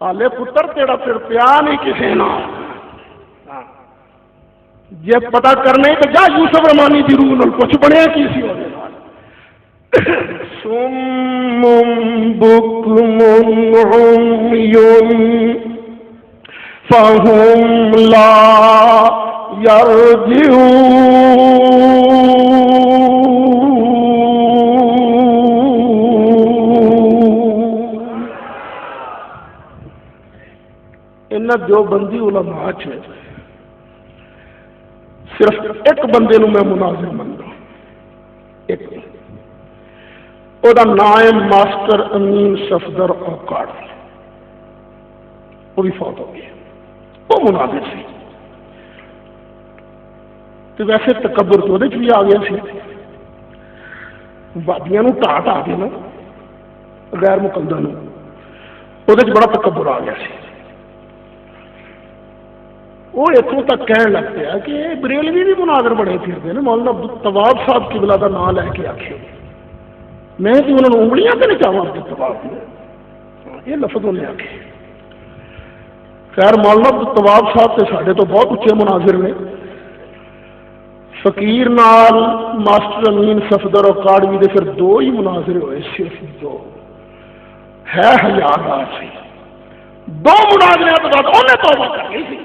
آلے پتر تیرا پھر پیا نہیں کسی نا جی پتا کرنے تو جا یوسف رحمانی دی روح نال کچھ بنیا کی سی ہو سم بکم عمی فہم لا یرجعون دو بندی علماء چھے صرف ایک بندے نو میں مناظر منگا ایک او دا نائم ماسٹر امین صفدر اوقاڑ وہ بھی فوت ہو گیا وہ مناظر سی تو ویسے تکبر تو بھی آ گیا سی وادیاں نو ٹا ٹا کے نا غیر مقلدہ نو وہ بڑا تکبر آ گیا سی وہ اتوں تک کہنے لگ پیا کہ بریلوی بھی مناظر بڑے پھرتے ہیں مولانا عبدالطواب صاحب قبلہ دا نام لے کے آخے میں کہ انہوں نے انگلیاں تو نہیں چاہوں عبدالطواب نے یہ لفظ انہیں آخے خیر مولانا عبدالطواب صاحب تے ساڈے تو بہت اچھے مناظر نے فقیر نال ماسٹر امین صفدر اوقاڑوی دے پھر دو ہی مناظر ہوئے صرف دو ہے ہزار سی دو مناظروں کے بعد انہیں توبہ کر لی سی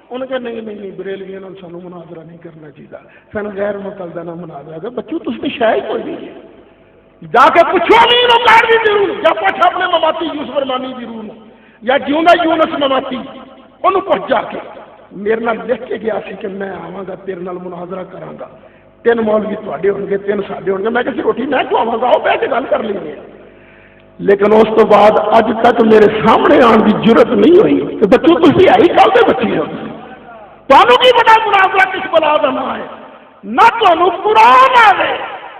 انہوں نے کہا نہیں بریلویوں نال سانو مناظرہ نہیں کرنا چاہیے سن غیر مقلدہ نہ مناظرہ کر بچوں تس تو شاید کوئی نہیں جا کے پوچھو امین اوقاڑوی دی روح یا پوچھ اپنے مماتی یوسف رحمانی دی روح یا جیوندا یونس مماتی انہوں پوچھ جا کے میرے نال لکھ کے گیا سی کہ میں آواں گا تیرے نال مناظرہ کراں گا 3 مولوی تواڈے ہون گے 3 ساڈے ہون گے میں کہ روٹی میں کھواواں گا او بیٹھ کے گل کر لیں گے لیکن اس تو بعد اج تک میرے سامنے آن کی ضرورت نہیں ہوئی کہ بچوں تسی آئی کل دے بچے ہو تانوں کی پتہ مناظرہ کس بلا دا نہ ہے نہ تانوں قرآن آوے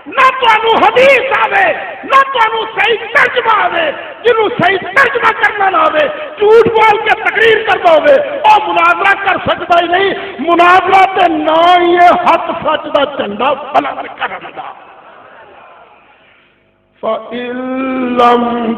نہ تانوں حدیث آوے نہ تانوں صحیح ترجمہ آوے جنوں صحیح ترجمہ کرنا نہ آوے جھوٹ بول کے تقریر کرتا ہوے او مناظرہ کر سکتا ہی نہیں مناظرہ تے نہ یہ حق سچ دا جھنڈا بلند کرن دا فَإِن لَّمْ